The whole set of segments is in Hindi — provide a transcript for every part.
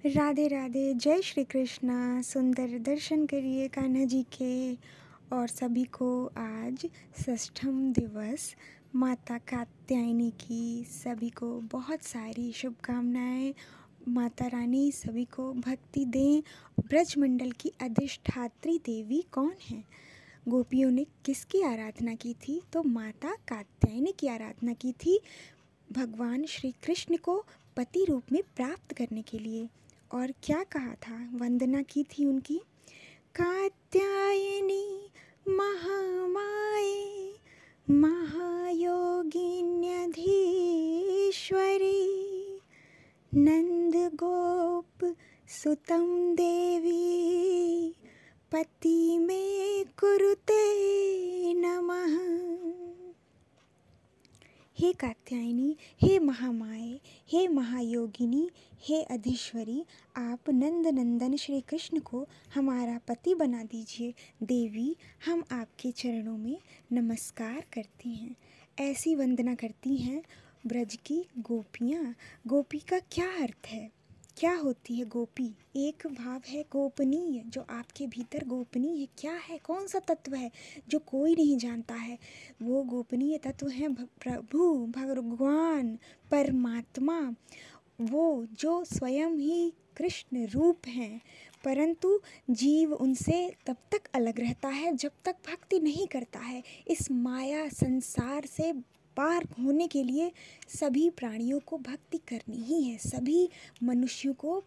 राधे राधे, जय श्री कृष्णा। सुंदर दर्शन करिए कान्हा जी के। और सभी को आज षष्ठम दिवस माता कात्यायनी की सभी को बहुत सारी शुभकामनाएं। माता रानी सभी को भक्ति दें। ब्रजमंडल की अधिष्ठात्री देवी कौन है? गोपियों ने किसकी आराधना की थी? तो माता कात्यायनी की आराधना की थी, भगवान श्री कृष्ण को पति रूप में प्राप्त करने के लिए। और क्या कहा था, वंदना की थी उनकी, कात्यायनी महामाये महायोगिन्यधीश्वरी नंद गोप सुतम देवी पति में कुरुते नमः। हे कात्यायनी, हे महामाये, हे महायोगिनी, हे अधीश्वरी, आप नंद नंदन श्री कृष्ण को हमारा पति बना दीजिए। देवी, हम आपके चरणों में नमस्कार करती हैं। ऐसी वंदना करती हैं ब्रज की गोपियाँ। गोपी का क्या अर्थ है? क्या होती है गोपी? एक भाव है गोपनीय, जो आपके भीतर गोपनीय है। क्या है? कौन सा तत्व है जो कोई नहीं जानता है? वो गोपनीय तत्व है प्रभु, भगवान, परमात्मा, वो जो स्वयं ही कृष्ण रूप हैं। परंतु जीव उनसे तब तक अलग रहता है जब तक भक्ति नहीं करता है। इस माया संसार से पार होने के लिए सभी प्राणियों को भक्ति करनी ही है, सभी मनुष्यों को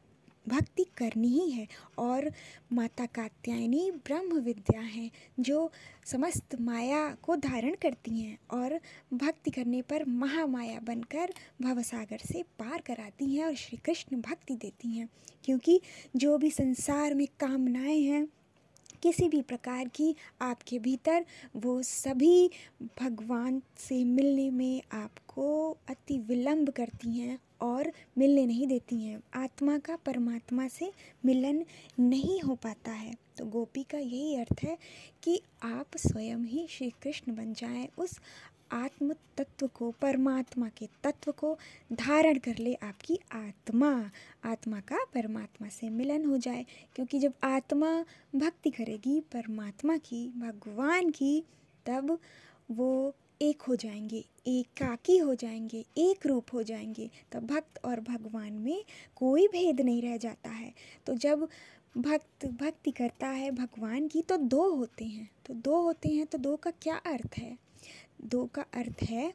भक्ति करनी ही है। और माता कात्यायनी ब्रह्म विद्या हैं, जो समस्त माया को धारण करती हैं और भक्ति करने पर महामाया बनकर भवसागर से पार कराती हैं और श्री कृष्ण भक्ति देती हैं। क्योंकि जो भी संसार में कामनाएं हैं किसी भी प्रकार की आपके भीतर, वो सभी भगवान से मिलने में आपको अति विलंब करती हैं और मिलने नहीं देती हैं। आत्मा का परमात्मा से मिलन नहीं हो पाता है। तो गोपी का यही अर्थ है कि आप स्वयं ही श्री कृष्ण बन जाएं, उस आत्म तत्व को, परमात्मा के तत्व को धारण कर ले आपकी आत्मा। आत्मा का परमात्मा से मिलन हो जाए। क्योंकि जब आत्मा भक्ति करेगी परमात्मा की, भगवान की, तब वो एक हो जाएंगे, एकाकी हो जाएंगे, एक रूप हो जाएंगे। तब भक्त और भगवान में कोई भेद नहीं रह जाता है। तो जब भक्त भक्ति करता है भगवान की तो दो होते हैं। तो दो का क्या अर्थ है? दो का अर्थ है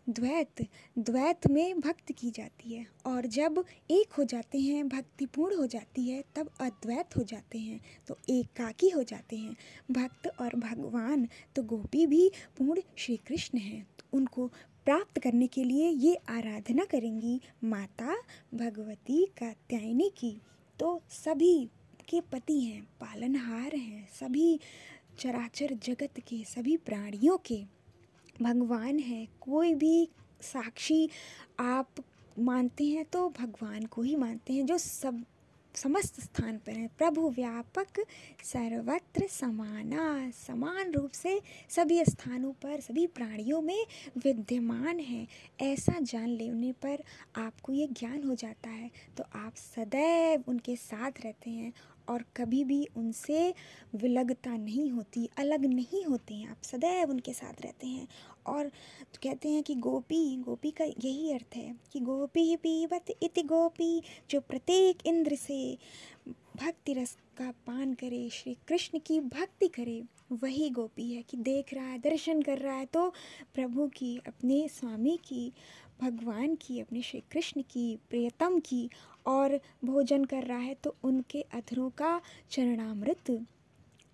द्वैत। द्वैत में भक्ति की जाती है और जब एक हो जाते हैं, भक्ति पूर्ण हो जाती है, तब अद्वैत हो जाते हैं, तो एकाकी हो जाते हैं भक्त और भगवान। तो गोपी भी पूर्ण श्री कृष्ण हैं। तो उनको प्राप्त करने के लिए ये आराधना करेंगी माता भगवती कात्यायनी की। तो सभी के पति हैं, पालनहार हैं, सभी चराचर जगत के, सभी प्राणियों के भगवान है। कोई भी साक्षी आप मानते हैं तो भगवान को ही मानते हैं, जो सब समस्त स्थान पर है। प्रभु व्यापक सर्वत्र समाना, समान रूप से सभी स्थानों पर, सभी प्राणियों में विद्यमान है। ऐसा जान लेने पर आपको ये ज्ञान हो जाता है। तो आप सदैव उनके साथ रहते हैं और कभी भी उनसे विलगता नहीं होती, अलग नहीं होते हैं, आप सदैव उनके साथ रहते हैं। और कहते हैं कि गोपी का यही अर्थ है कि गोपी पीबत इति गोपी, जो प्रत्येक इंद्र से भक्ति रस का पान करे, श्री कृष्ण की भक्ति करे, वही गोपी है। कि देख रहा है, दर्शन कर रहा है तो प्रभु की, अपने स्वामी की, भगवान की, अपने श्री कृष्ण की, प्रियतम की, और भोजन कर रहा है तो उनके अधरों का चरणामृत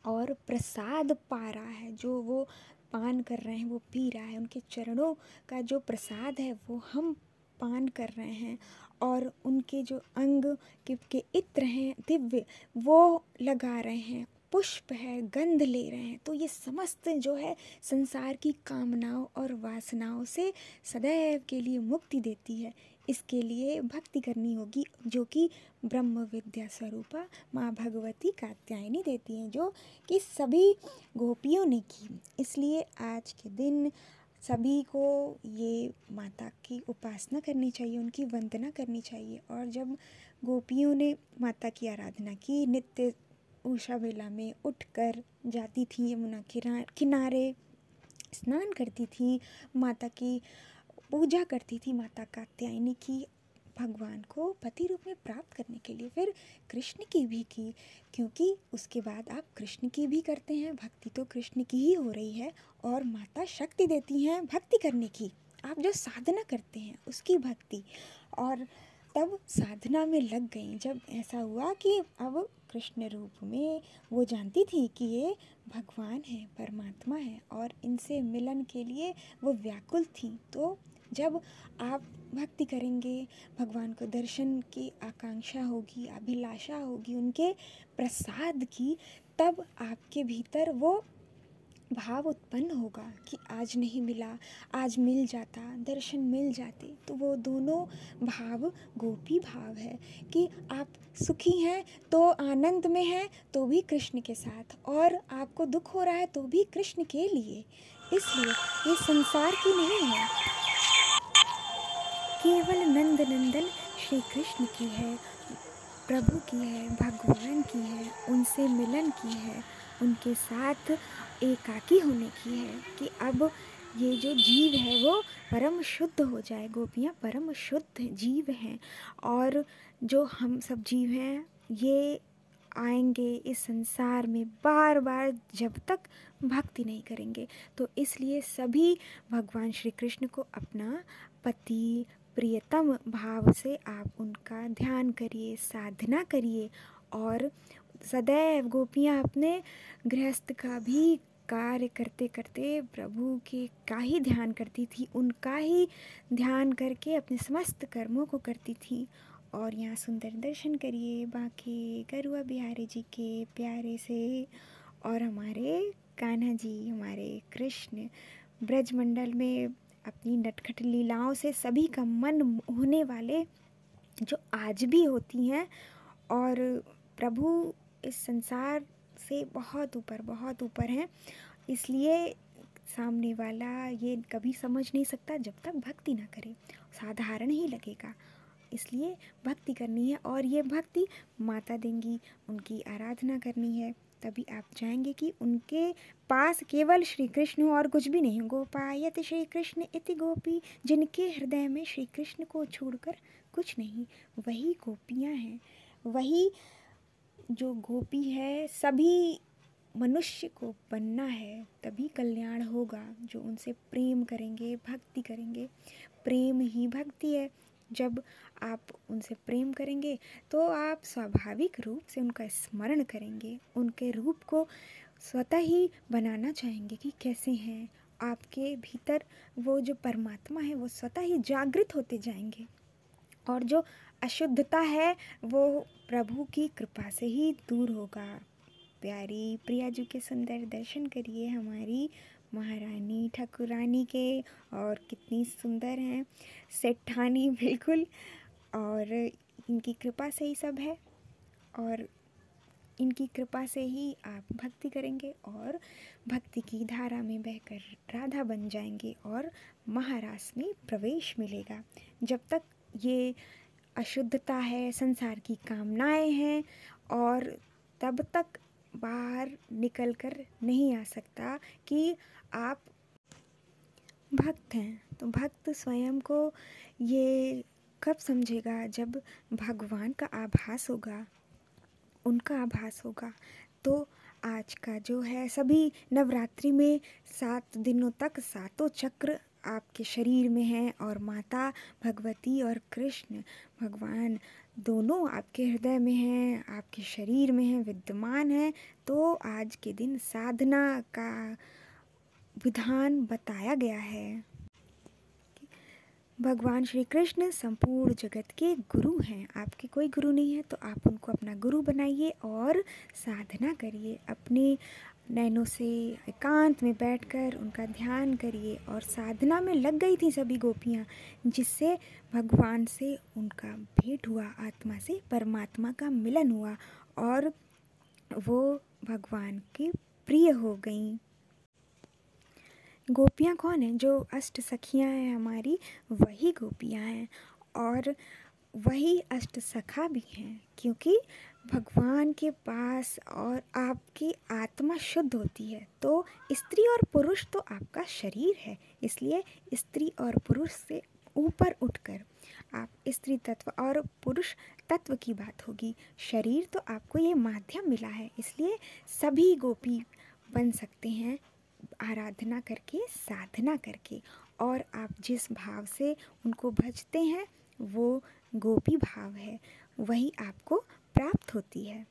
और प्रसाद पा रहा है। जो वो पान कर रहे हैं, वो पी रहा है, उनके चरणों का जो प्रसाद है वो हम पान कर रहे हैं। और उनके जो अंग के इत्र हैं दिव्य, वो लगा रहे हैं, पुष्प है, गंध ले रहे हैं। तो ये समस्त जो है संसार की कामनाओं और वासनाओं से सदैव के लिए मुक्ति देती है। इसके लिए भक्ति करनी होगी, जो कि ब्रह्म विद्या स्वरूपा माँ भगवती कात्यायनी देती हैं, जो कि सभी गोपियों ने की। इसलिए आज के दिन सभी को ये माता की उपासना करनी चाहिए, उनकी वंदना करनी चाहिए। और जब गोपियों ने माता की आराधना की, नित्य उषा वेला में उठकर जाती थी यमुना किनारे, स्नान करती थी, माता की पूजा करती थी, माता कात्यायनी की, भगवान को पति रूप में प्राप्त करने के लिए, फिर कृष्ण की भी की, क्योंकि उसके बाद आप कृष्ण की भी करते हैं। भक्ति तो कृष्ण की ही हो रही है और माता शक्ति देती हैं भक्ति करने की। आप जो साधना करते हैं उसकी भक्ति, और तब साधना में लग गई। जब ऐसा हुआ कि अब कृष्ण रूप में वो जानती थी कि ये भगवान है, परमात्मा है, और इनसे मिलन के लिए वो व्याकुल थी। तो जब आप भक्ति करेंगे, भगवान को दर्शन की आकांक्षा होगी, अभिलाषा होगी उनके प्रसाद की, तब आपके भीतर वो भाव उत्पन्न होगा कि आज नहीं मिला, आज मिल जाता, दर्शन मिल जाते। तो वो दोनों भाव गोपी भाव है कि आप सुखी हैं तो आनंद में हैं तो भी कृष्ण के साथ, और आपको दुख हो रहा है तो भी कृष्ण के लिए। इसलिए ये संसार की नहीं है, केवल नंद नंदन श्री कृष्ण की है, प्रभु की है, भगवान की है, उनसे मिलन की है, उनके साथ एकाकी होने की है कि अब ये जो जीव है वो परम शुद्ध हो जाए। गोपियाँ परम शुद्ध जीव हैं, और जो हम सब जीव हैं ये आएंगे इस संसार में बार बार जब तक भक्ति नहीं करेंगे। तो इसलिए सभी भगवान श्री कृष्ण को अपना पति, प्रियतम भाव से आप उनका ध्यान करिए, साधना करिए। और सदैव गोपियाँ अपने गृहस्थ का भी कार्य करते करते प्रभु के का ही ध्यान करती थी, उनका ही ध्यान करके अपने समस्त कर्मों को करती थी। और यहाँ सुंदर दर्शन करिए बाकी गरुआ बिहारी जी के प्यारे से, और हमारे कान्हा जी, हमारे कृष्ण ब्रजमंडल में अपनी नटखट लीलाओं से सभी का मन होने वाले, जो आज भी होती हैं। और प्रभु इस संसार से बहुत ऊपर हैं, इसलिए सामने वाला ये कभी समझ नहीं सकता जब तक भक्ति ना करे, साधारण ही लगेगा। इसलिए भक्ति करनी है, और ये भक्ति माता देंगी, उनकी आराधना करनी है, तभी आप चाहेंगे कि उनके पास केवल श्री कृष्ण हो और कुछ भी नहीं हो। गोपायत श्री कृष्ण इति गोपी, जिनके हृदय में श्री कृष्ण को छोड़कर कुछ नहीं, वही गोपियाँ हैं। वही जो गोपी है, सभी मनुष्य को बनना है, तभी कल्याण होगा। जो उनसे प्रेम करेंगे, भक्ति करेंगे, प्रेम ही भक्ति है। जब आप उनसे प्रेम करेंगे तो आप स्वाभाविक रूप से उनका स्मरण करेंगे, उनके रूप को स्वतः ही बनाना चाहेंगे कि कैसे हैं। आपके भीतर वो जो परमात्मा है वो स्वतः ही जागृत होते जाएंगे, और जो अशुद्धता है वो प्रभु की कृपा से ही दूर होगा। प्यारी प्रिया जी के सुंदर दर्शन करिए, हमारी महारानी ठाकुरानी के, और कितनी सुंदर हैं, सेठानी बिल्कुल। और इनकी कृपा से ही सब है, और इनकी कृपा से ही आप भक्ति करेंगे और भक्ति की धारा में बहकर राधा बन जाएंगे और महारास में प्रवेश मिलेगा। जब तक ये अशुद्धता है, संसार की कामनाएं हैं, और तब तक बाहर निकलकर नहीं आ सकता कि आप भक्त हैं। तो भक्त स्वयं को ये कब समझेगा, जब भगवान का आभास होगा, उनका आभास होगा। तो आज का जो है, सभी नवरात्रि में 7 दिनों तक सातों चक्र आपके शरीर में हैं, और माता भगवती और कृष्ण भगवान दोनों आपके हृदय में हैं, आपके शरीर में हैं, विद्यमान हैं। तो आज के दिन साधना का विधान बताया गया है। भगवान श्री कृष्ण संपूर्ण जगत के गुरु हैं। आपके कोई गुरु नहीं है तो आप उनको अपना गुरु बनाइए और साधना करिए। अपने नैनों से एकांत में बैठकर उनका ध्यान करिए। और साधना में लग गई थी सभी गोपियाँ, जिससे भगवान से उनका भेंट हुआ, आत्मा से परमात्मा का मिलन हुआ, और वो भगवान की प्रिय हो गईं। गोपियाँ कौन हैं? जो अष्ट सखियाँ हैं हमारी, वही गोपियाँ हैं। और वही अष्ट सखा भी हैं, क्योंकि भगवान के पास और आपकी आत्मा शुद्ध होती है। तो स्त्री और पुरुष तो आपका शरीर है, इसलिए स्त्री और पुरुष से ऊपर उठकर आप स्त्री तत्व और पुरुष तत्व की बात होगी। शरीर तो आपको ये माध्यम मिला है, इसलिए सभी गोपी बन सकते हैं आराधना करके, साधना करके। और आप जिस भाव से उनको भजते हैं वो गोपी भाव है, वही आपको प्राप्त होती है।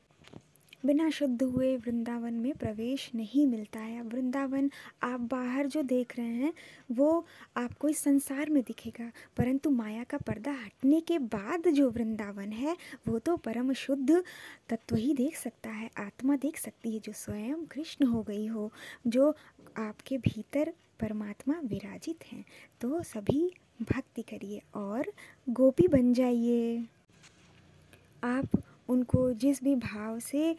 बिना शुद्ध हुए वृंदावन में प्रवेश नहीं मिलता है। अब वृंदावन आप बाहर जो देख रहे हैं वो आपको इस संसार में दिखेगा, परंतु माया का पर्दा हटने के बाद जो वृंदावन है वो तो परम शुद्ध तत्व ही देख सकता है, आत्मा देख सकती है, जो स्वयं कृष्ण हो गई हो, जो आपके भीतर परमात्मा विराजित हैं। तो सभी भक्ति करिए और गोपी बन जाइए। आप उनको जिस भी भाव से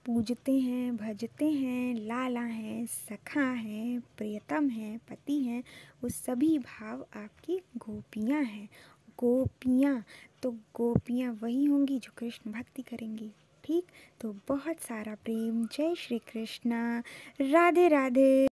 पूजते हैं, भजते हैं, लाला हैं, सखा हैं, प्रियतम हैं, पति हैं, वो सभी भाव आपकी गोपियाँ हैं। गोपियाँ तो गोपियाँ वही होंगी जो कृष्ण भक्ति करेंगी। ठीक, तो बहुत सारा प्रेम। जय श्री कृष्णा। राधे राधे।